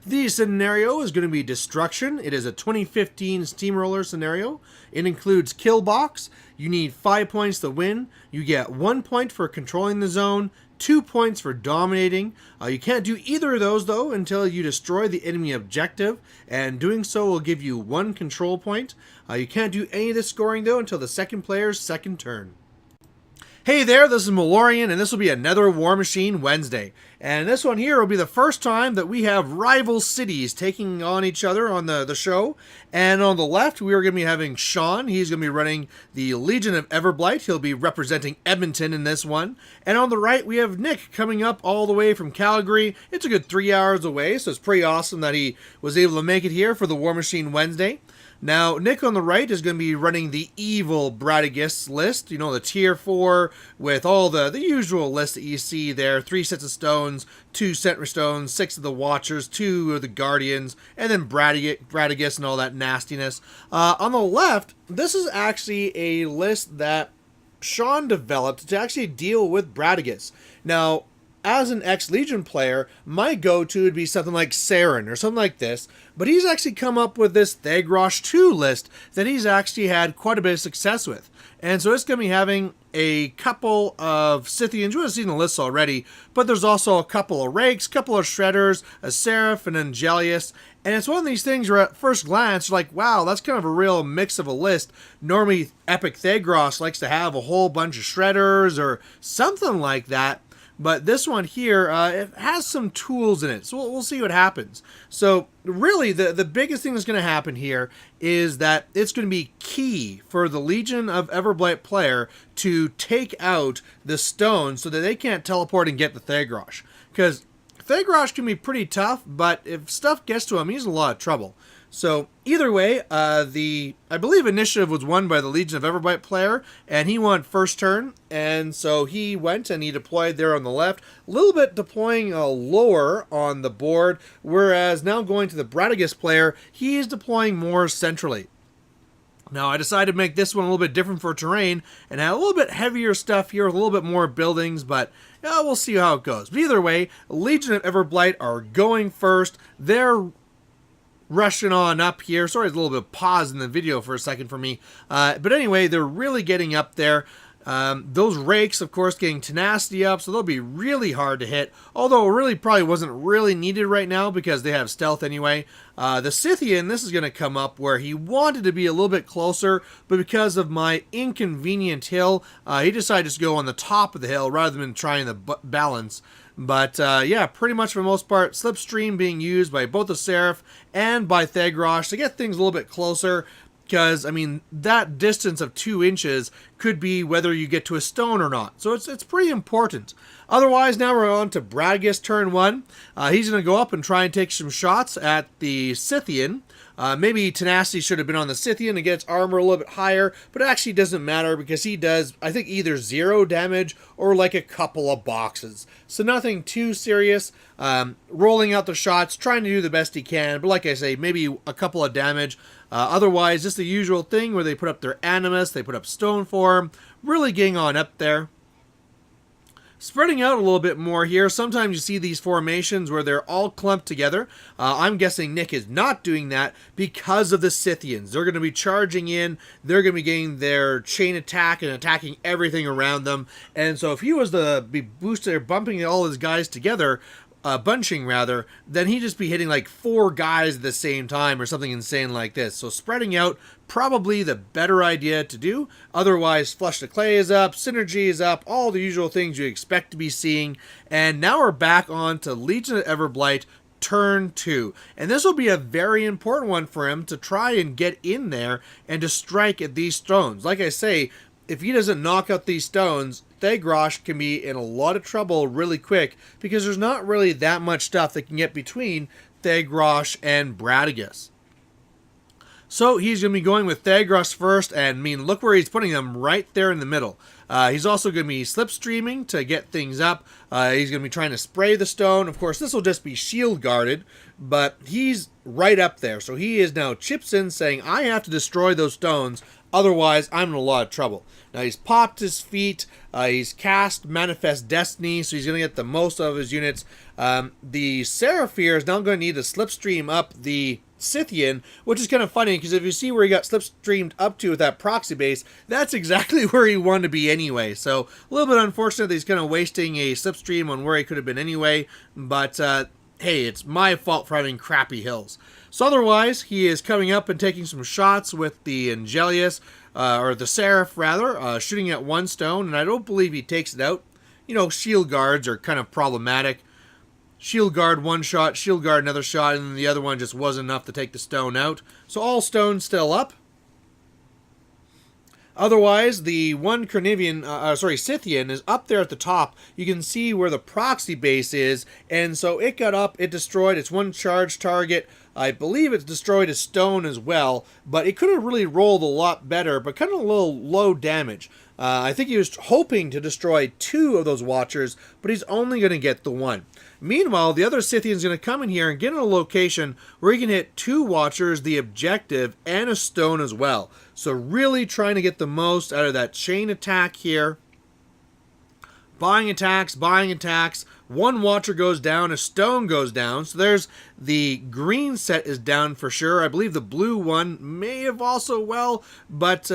The scenario is going to be Destruction. It is a 2015 Steamroller scenario. It includes Kill Box. You need 5 points to win. You get 1 point for controlling the zone, 2 points for dominating. You can't do either of those, though, until you destroy the enemy objective, and doing so will give you 1 control point. You can't do any of the scoring, though, until the second player's second turn. Hey there, this is Malorian, and this will be another War Machine Wednesday. And this one here will be the first time that we have rival cities taking on each other on the show. And on the left, we are going to be having Sean. He's going to be running the Legion of Everblight. He'll be representing Edmonton in this one. And on the right, we have Nick coming up all the way from Calgary. It's a good 3 hours away, so it's pretty awesome that he was able to make it here for the War Machine Wednesday. Now, Nick on the right is going to be running the evil Bradigus list, you know, the tier 4 with all the usual list that you see there. 3 sets of stones, 2 sentry stones, 6 of the Watchers, 2 of the Guardians, and then Bradigus and all that nastiness. On the left, this is actually a list that Sean developed to actually deal with Bradigus. Now, as an ex-Legion player, my go-to would be something like Saren or something like this, but he's actually come up with this Thagrosh2 list that he's actually had quite a bit of success with. And so it's going to be having a couple of Scythians. You would have seen the list already, but there's also a couple of Rakes, a couple of Shredders, a Seraph, and an Angelius. And it's one of these things where at first glance, you're like, wow, that's kind of a real mix of a list. Normally, Epic Thagrosh likes to have a whole bunch of Shredders or something like that. But this one here, it has some tools in it, so we'll see what happens. So really, the biggest thing that's going to happen here is that it's going to be key for the Legion of Everblight player to take out the stone so that they can't teleport and get the Thagrosh. Because Thagrosh can be pretty tough, but if stuff gets to him, he's in a lot of trouble. So either way, I believe initiative was won by the Legion of Everblight player, and he won first turn, and so he went and he deployed there on the left, a little bit deploying lower on the board, whereas now going to the Bradigus player, he's deploying more centrally. Now, I decided to make this one a little bit different for terrain and have a little bit heavier stuff here with a little bit more buildings, but we'll see how it goes. But either way, Legion of Everblight are going first. They're rushing on up here. Sorry, there's a little bit of pause in the video for a second for me. But anyway, they're really getting up there. Those Rakes, of course, getting tenacity up, so they'll be really hard to hit. Although it really probably wasn't really needed right now because they have stealth anyway. The Scythian, this is going to come up where he wanted to be a little bit closer, but because of my inconvenient hill, he decided to go on the top of the hill rather than trying the balance. But yeah, pretty much for the most part, Slipstream being used by both the Seraph and by Thagrosh to get things a little bit closer. Because, I mean, that distance of 2 inches could be whether you get to a stone or not. So it's pretty important. Otherwise, now we're on to Bradigus turn 1. He's going to go up and try and take some shots at the Scythian. Maybe Tenacity should have been on the Scythian to get its armor a little bit higher, but it actually doesn't matter because he does, I think, either 0 damage or like a couple of boxes. So nothing too serious. Rolling out the shots, trying to do the best he can, but like I say, maybe a couple of damage. Otherwise, just the usual thing where they put up their Animus, they put up Stone Form, really getting on up there. Spreading out a little bit more here. Sometimes you see these formations where they're all clumped together. I'm guessing Nick is not doing that because of the Scythians. They're going to be charging in. They're going to be getting their chain attack and attacking everything around them. And so if he was to be boosted or bumping all his guys together, bunching rather, then he'd just be hitting like 4 guys at the same time or something insane like this. So spreading out, probably the better idea to do. Otherwise, Flush the Clay is up, Synergy is up, all the usual things you expect to be seeing. And now we're back on to Legion of Everblight turn 2. And this will be a very important one for him to try and get in there and to strike at these stones. Like I say, if he doesn't knock out these stones, Thagrosh can be in a lot of trouble really quick because there's not really that much stuff that can get between Thagrosh and Bradigus. So he's going to be going with Thagrosh first, and I mean, look where he's putting them, right there in the middle. He's also going to be slipstreaming to get things up. He's going to be trying to spray the stone. Of course, this will just be shield guarded, but he's right up there. So he is now chips in saying, I have to destroy those stones, otherwise I'm in a lot of trouble. Now he's popped his feet, he's cast Manifest Destiny, so he's going to get the most out of his units. The Seraph here is now going to need to slipstream up the Scythian, which is kind of funny because if you see where he got slipstreamed up to with that proxy base, that's exactly where he wanted to be anyway. So a little bit unfortunate that he's kind of wasting a slipstream on where he could have been anyway, but hey, it's my fault for having crappy hills. So otherwise, he is coming up and taking some shots with the Angelius, or the Seraph rather, shooting at one stone, and I don't believe he takes it out. You know, shield guards are kind of problematic. Shield guard one shot, shield guard another shot, and then the other one just wasn't enough to take the stone out. So all stones still up. Otherwise, the one Scythian is up there at the top. You can see where the proxy base is, and so it got up, it destroyed its one charge target. I believe it's destroyed a stone as well, but it could have really rolled a lot better, but kind of a little low damage. I think he was hoping to destroy 2 of those Watchers, but he's only going to get the 1. Meanwhile, the other Scythian's going to come in here and get in a location where he can hit 2 Watchers, the objective, and a stone as well. So really trying to get the most out of that chain attack here. Buying attacks, buying attacks. 1 Watcher goes down, a stone goes down. So there's the green set is down for sure. I believe the blue one may have also but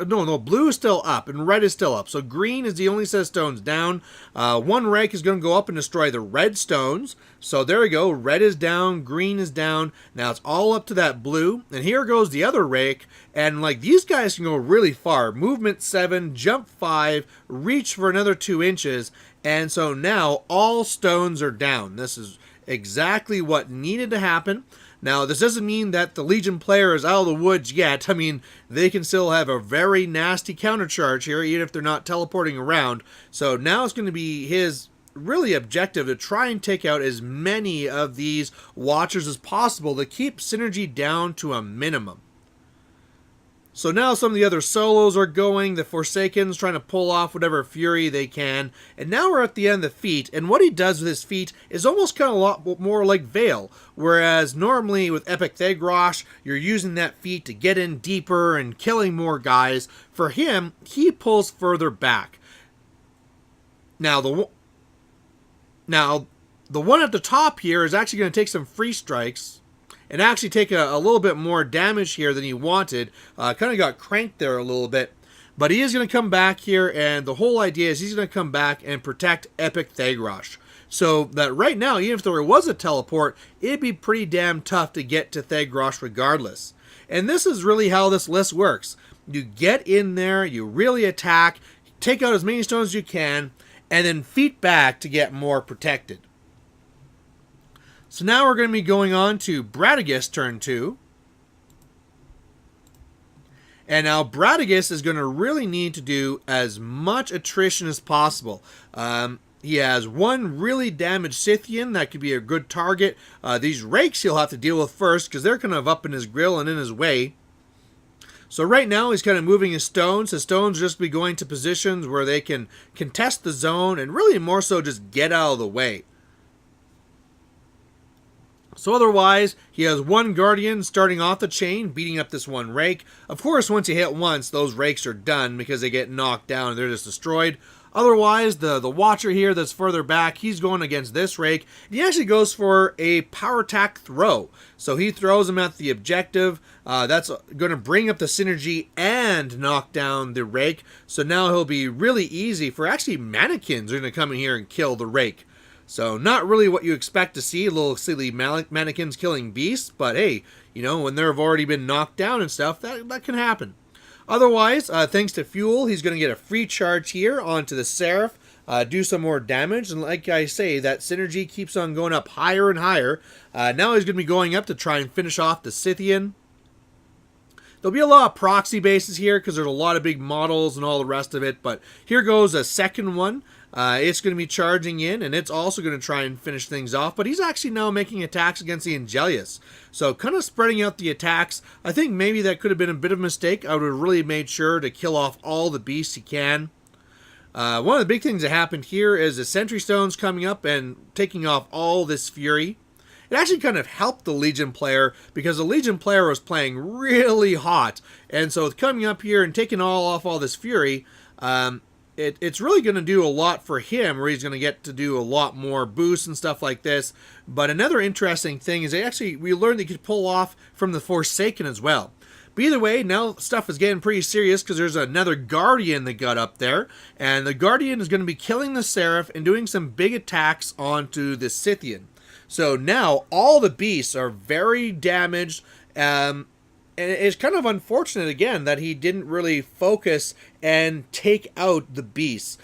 No, blue is still up and red is still up. So green is the only set of stones down. 1 rake is going to go up and destroy the red stones. So there we go. Red is down, green is down. Now it's all up to that blue. And here goes the other rake. And like these guys can go really far. Movement 7, jump 5, reach for another 2 inches. And so now all stones are down. This is exactly what needed to happen. Now, this doesn't mean that the Legion player is out of the woods yet. I mean, they can still have a very nasty countercharge here, even if they're not teleporting around. So now it's going to be his really objective to try and take out as many of these Watchers as possible to keep synergy down to a minimum. So now some of the other solos are going, the Forsaken's trying to pull off whatever fury they can, and now we're at the end of the feat, and what he does with his feat is almost kind of a lot more like Veil, whereas normally with Epic Thagrosh, you're using that feat to get in deeper and killing more guys. For him, he pulls further back. Now the one at the top here is actually going to take some free strikes, and actually take a little bit more damage here than he wanted. Kind of got cranked there a little bit. But he is going to come back here, and the whole idea is he's going to come back and protect Epic Thagrosh. So that right now, even if there was a teleport, it'd be pretty damn tough to get to Thagrosh regardless. And this is really how this list works. You get in there, you really attack, take out as many stones as you can, and then feet back to get more protected. So now we're going to be going on to Bradigus turn 2. And now Bradigus is going to really need to do as much attrition as possible. He has 1 really damaged Scythian that could be a good target. These rakes he'll have to deal with first because they're kind of up in his grill and in his way. So right now he's kind of moving his stones. His stones just be going to positions where they can contest the zone and really more so just get out of the way. So otherwise, he has 1 Guardian starting off the chain, beating up this 1 rake. Of course, once you hit once, those rakes are done because they get knocked down and they're just destroyed. Otherwise, the Watcher here that's further back, he's going against this rake. He actually goes for a power attack throw. So he throws him at the objective. That's going to bring up the synergy and knock down the rake. So now he'll be really easy for actually mannequins are going to come in here and kill the rake. So not really what you expect to see, little silly mannequins killing beasts, but hey, you know, when they've already been knocked down and stuff, that can happen. Otherwise, thanks to Fuel, he's going to get a free charge here onto the Seraph, do some more damage, and like I say, that synergy keeps on going up higher and higher. Now he's going to be going up to try and finish off the Scythian. There'll be a lot of proxy bases here because there's a lot of big models and all the rest of it. But here goes a second one. It's going to be charging in, and it's also going to try and finish things off. But he's actually now making attacks against the Angelius. So kind of spreading out the attacks. I think maybe that could have been a bit of a mistake. I would have really made sure to kill off all the beasts he can. One of the big things that happened here is the Sentry Stones coming up and taking off all this Fury. It actually kind of helped the Legion player because the Legion player was playing really hot. And so coming up here and taking off all this Fury, it's really going to do a lot for him, where he's going to get to do a lot more boosts and stuff like this. But another interesting thing is we learned that he could pull off from the Forsaken as well. But either way, now stuff is getting pretty serious because there's another Guardian that got up there. And the Guardian is going to be killing the Seraph and doing some big attacks onto the Scythian. So now all the beasts are very damaged. And it's kind of unfortunate, again, that he didn't really focus and take out the beasts.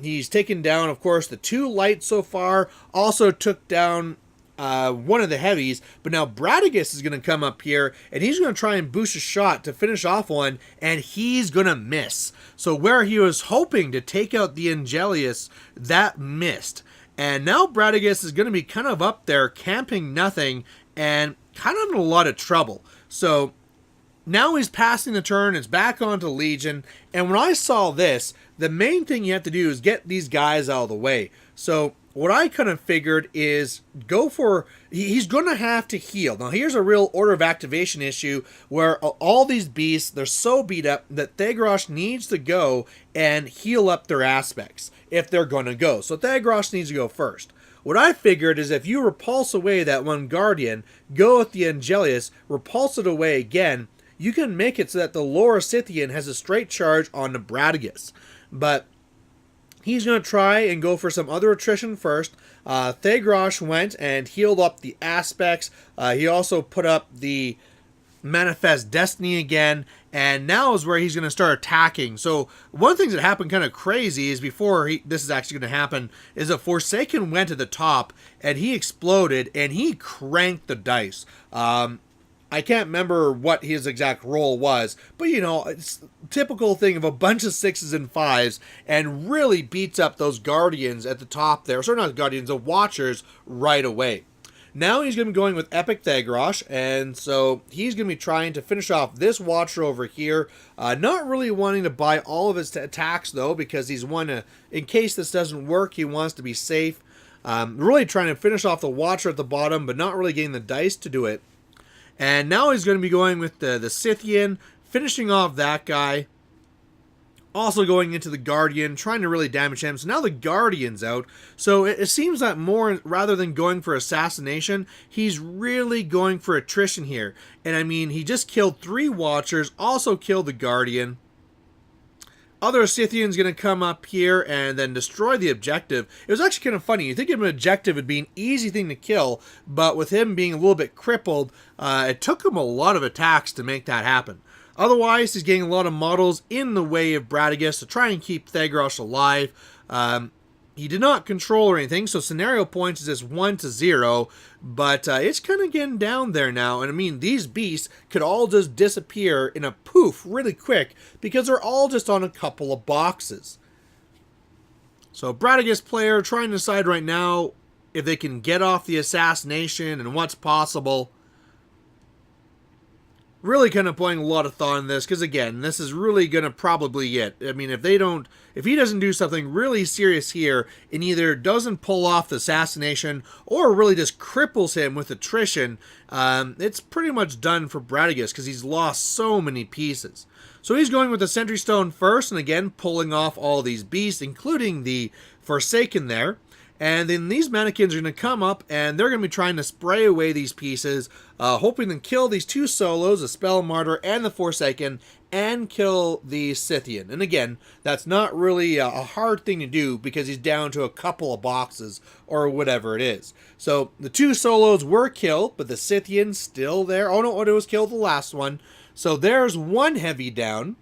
He's taken down, of course, the 2 lights so far. Also took down one of the heavies. But now Bradigus is going to come up here, and he's going to try and boost a shot to finish off one, and he's going to miss. So where he was hoping to take out the Angelius, that missed. And now Bradigus is going to be kind of up there, camping nothing, and kind of in a lot of trouble. So now he's passing the turn, it's back onto Legion, and when I saw this, the main thing you have to do is get these guys out of the way. So what I kind of figured is go for, he's going to have to heal. Now here's a real order of activation issue where all these beasts, they're so beat up that Thagrosh needs to go and heal up their aspects if they're going to go. So Thagrosh needs to go first. What I figured is if you repulse away that one Guardian, go with the Angelius, repulse it away again, you can make it so that the lower Scythian has a straight charge on the Bradigus. But he's going to try and go for some other attrition first. Thagrosh went and healed up the aspects. He also put up the Manifest Destiny again. And now is where he's going to start attacking. So one of the things that happened kind of crazy is before this is actually going to happen is a Forsaken went to the top and he exploded and he cranked the dice. I can't remember what his exact role was, but you know, it's a typical thing of a bunch of 6s and 5s and really beats up those Guardians at the top there. Sorry, not Guardians, the Watchers right away. Now he's going to be going with Epic Thagrosh, and so he's going to be trying to finish off this Watcher over here. Not really wanting to buy all of his attacks, though, because he's in case this doesn't work, he wants to be safe. Really trying to finish off the Watcher at the bottom, but not really getting the dice to do it. And now he's going to be going with the Scythian, finishing off that guy. Also going into the Guardian, trying to really damage him. So now the Guardian's out. So it seems that more, rather than going for assassination, he's really going for attrition here. And I mean, he just killed 3 Watchers, also killed the Guardian. Other Scythian's going to come up here and then destroy the objective. It was actually kind of funny. You think of an objective would be an easy thing to kill, but with him being a little bit crippled, it took him a lot of attacks to make that happen. Otherwise, he's getting a lot of models in the way of Bradigus to try and keep Thagrosh alive. He did not control or anything, so scenario points is just 1 to 0, but it's kind of getting down there now. And I mean, these beasts could all just disappear in a poof really quick because they're all just on a couple of boxes. So Bradigus player trying to decide right now if they can get off the assassination and what's possible. Really kind of putting a lot of thought in this because, again, this is really going to probably get. I mean, if he doesn't do something really serious here and either doesn't pull off the assassination or really just cripples him with attrition, it's pretty much done for Bradigus because he's lost so many pieces. So he's going with the Sentry Stone first and, again, pulling off all these beasts, including the Forsaken there. And then these mannequins are going to come up and they're going to be trying to spray away these pieces, hoping to kill these 2 solos, the Spell Martyr and the Forsaken, and kill the Scythian. And again, that's not really a hard thing to do because he's down to a couple of boxes or whatever it is. So the 2 solos were killed, but the Scythian's still there. Oh no, it was killed the last one. So there's 1 heavy down.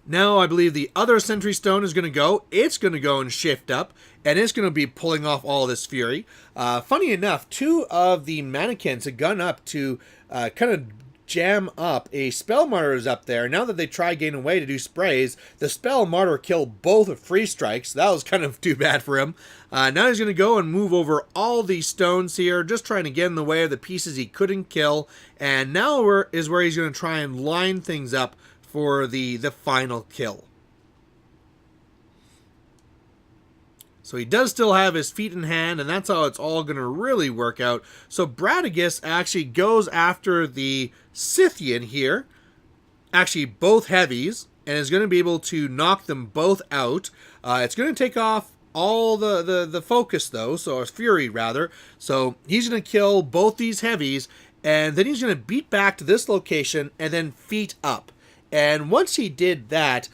Now I believe the other Sentry Stone is going to go. It's going to go and shift up, and it's going to be pulling off all this Fury. Funny enough, 2 of the mannequins had gone up to kind of jam up a Spell Martyr's up there. Now that they try getting away to do sprays, the Spell Martyr killed both free strikes. That was kind of too bad for him. Now he's going to go and move over all these stones here, just trying to get in the way of the pieces he couldn't kill. And now is where he's going to try and line things up for the final kill. So he does still have his feet in hand, and that's how it's all going to really work out. So Bradigus actually goes after the Scythian here, actually both heavies, and is going to be able to knock them both out. It's going to take off all the focus, though, so fury, rather. So he's going to kill both these heavies, and then he's going to beat back to this location and then feet up. And once he did that,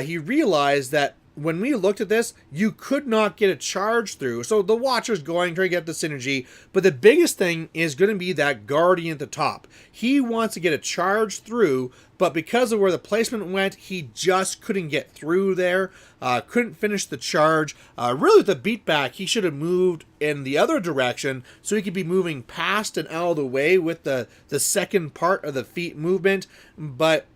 he realized that when we looked at this, you could not get a charge through. So the Watcher's going to get the synergy, but the biggest thing is going to be that Guardian at the top. He wants to get a charge through, but because of where the placement went, he just couldn't get through there, couldn't finish the charge. Really, with the beatback, he should have moved in the other direction so he could be moving past and out of the way with the second part of the feet movement, but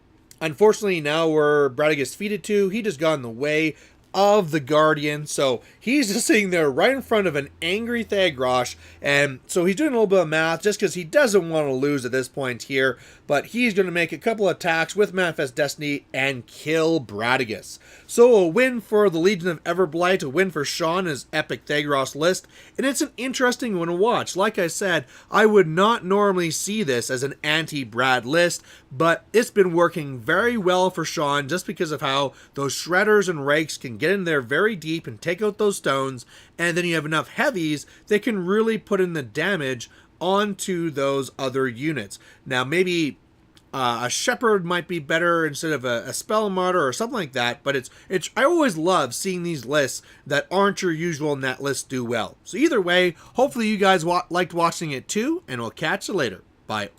unfortunately, now where Bradigus feeded to, he just got in the way of the Guardian, so he's just sitting there right in front of an angry Thagrosh, and so he's doing a little bit of math just because he doesn't want to lose at this point here, but he's going to make a couple attacks with Manifest Destiny and kill Bradigus. So a win for the Legion of Everblight, a win for Sean, his epic Thagrosh list, and it's an interesting one to watch. Like I said, I would not normally see this as an anti-Brad list, but it's been working very well for Sean just because of how those Shredders and Rakes can get in there very deep and take out those stones, and then you have enough heavies that can really put in the damage onto those other units. Now maybe a Shepherd might be better instead of a Spell Martyr or something like that, but I always love seeing these lists that aren't your usual net lists do well. So either way, hopefully you guys liked watching it too, and we'll catch you later. Bye.